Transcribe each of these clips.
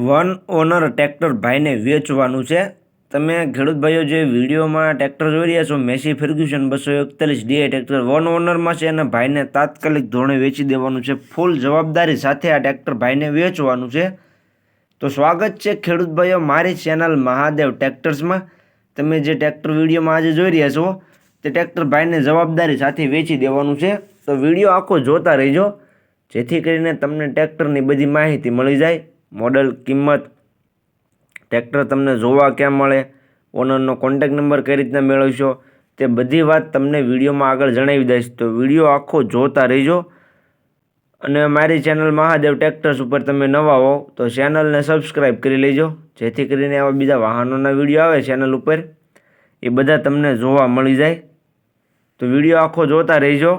One honour tractor ભાઈને વેચવાનું છે। તમે ખેડૂત ભાઈઓ જે વિડીયોમાં ટ્રેક્ટર જોઈ રહ્યા છો Massey Ferguson 241 DI tractor one ઓનરમાં છે અને ભાઈને તાત્કાલિક ધોરણે વેચી દેવાનું છે। ફૂલ જવાબદારી સાથે આ ટ્રેક્ટર ભાઈને વેચવાનું છે। તો સ્વાગત છે ખેડૂત ભાઈઓ મારી ચેનલ મહાદેવ ટ્રેક્ટર્સમાં। તમે જે ટ્રેક્ટર વિડીયોમાં આજે જોઈ રહ્યા છો તે ટ્રેક્ટર ભાઈને જવાબદારી સાથે વેચી દેવાનું છે। તો વિડીયો આખો જોતા રહેજો જેથી કરીને તમને ટ્રેક્ટરની બધી માહિતી મળી જાય। मॉडल किंमत ट्रेक्टर तमने जोवा क्या मळे ओनरनो कॉन्टेक्ट नंबर कई रीतना मेळवशो ते बधी वात तमने विडियो में आगळ जणावी दईश। तो विडियो आखो जोता रहीजो अने मारी चेनल महादेव ट्रेक्टर्स पर तमे नवा हो तो चेनल ने सब्सक्राइब करी लेजो जेथी करीने आवा बीजा वाहनोना विडियो आवे चेनल पर ए बधा तमने जोवा मळी जाय। तो विडियो आखो जोता रहीजो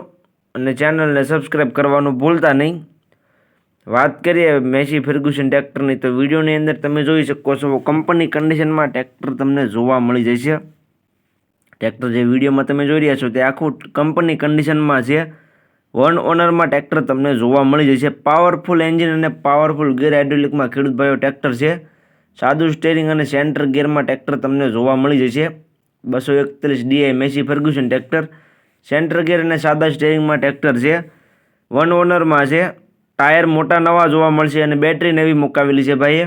अने चेनल ने सब्सक्राइब करवानुं भूलता नहीं। बात करिए मेसी फर्ग्युसन ट्रेक्टर तो विडियो अंदर तमे जोई शको छो कंपनी कंडीशन में ट्रेक्टर तमने जोवा मळी जशे। ट्रेक्टर जो विडियो में तमे जोई रह्या छो ते आखुं कंपनी कंडीशन में छे। वन ओनर में ट्रेक्टर तमने जोवा मळी जशे। पावरफुल एंजीन अने पावरफुल गियर हाइड्रोलिक में खेडूत भाईओ ट्रेक्टर छे। सादुं स्टीयरिंग अने सेंटर गियर में ट्रेक्टर तमने जोवा मळी जशे। 241 DI Massey Ferguson tractor centre gear अने सादा स्टीयरिंग में ट्रेक्टर छे। वन ओनर में छे। टायर मोटा नवा जोवा मळशे अने बेटरी नवी मुकावेली छे। भाई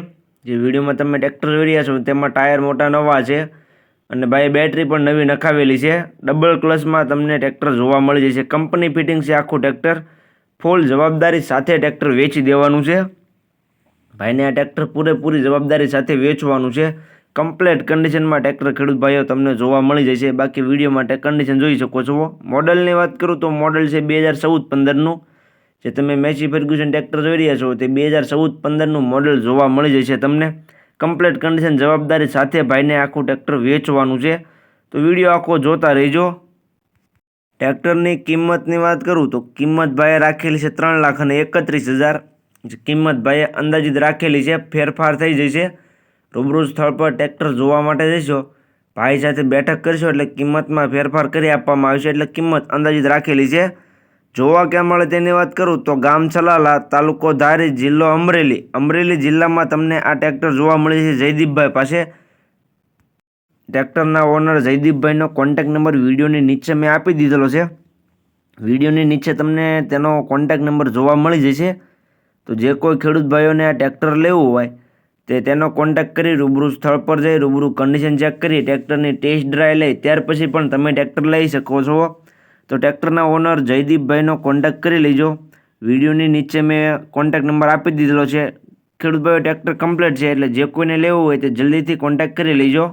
जे विडियो में तमे ट्रेक्टर जोई रह्या छो तेमां टायर मोटा नवा छे अने भाई बेटरी पण नवी नखावेली छे। डबल क्लच में तमने ट्रेक्टर जोवा मळी जशे। कंपनी फिटिंग छे आखुं ट्रेक्टर। फूल जवाबदारी साथे ट्रेक्टर वेची देवानुं छे। भाईने आ ट्रेक्टर पूरेपूरी जवाबदारी साथे वेचवानुं छे। कम्प्लीट कंडीशन में ट्रेक्टर खेडूत भाईओ तमने जोवा मळी जशे। बाकी विडियो में कंडीशन जोई शको छो। मॉडलनी वात करूँ तो मॉडल छे 2014-15 जे तमे मेसी फर्ग्युसन ट्रेक्टर जोई रह्या छो ते 2014-15 मॉडल जोवा मळी जशे तमने। कम्प्लीट कंडीशन जवाबदारी साथे भाईने आखुं ट्रेक्टर वेचवानुं छे। तो विडियो आखो जोता रहीजो। ट्रेक्टरनी किंमतनी वात करूँ तो किंमत भाईए राखेली छे 3,31,000। किंमत भाईए अंदाजित राखेली छे। फेरफार थई जशे। रूबरू स्थळ पर ट्रेक्टर जोवा माटे जशो भाई साथे बैठक करशो एटले किंमतमां फेरफार करी आपवामां आवशे। एटले किंमत अंदाजित राखेली छे। जोवा क्या मळे तेनी वात करूँ तो गाम छलाला तालुको धारी जिल्लो अमरेली। अमरेली जिल्ला में तमने आ ट्रेक्टर जोवा मळे छे जयदीप भाई पासे। ट्रेक्टरना ओनर जयदीप भाईनो कॉन्टेक्ट नंबर विडियोनी नीचे मैं आपी दीधेलो छे। विडियोनी नीचे तमने तेनो कॉन्टेक्ट नंबर जोवा मळी जशे। तो जे कोई खेडूत भाईओने आ ट्रेक्टर लेवुं होय ते तेनो कॉन्टेक्ट करी रूबरू स्थळ पर जई रूबरू कंडीशन चेक करी ट्रेक्टरनी टेस्ट ड्राइव लई त्यार पछी पण तमे ट्रेक्टर लई शको छो। तो ट्रेक्टरना ओनर जयदीप भाईनो कॉन्टेक्ट करी लीजो। विडियोनी नीचे मैं कॉन्टेक्ट नंबर आपी दीधेलो छे। खेडूत भाईओ ट्रेक्टर कम्प्लीट छे एटले जे कोईने लेवुं होय ते जल्दीथी कॉन्टेक्ट करी लीजो।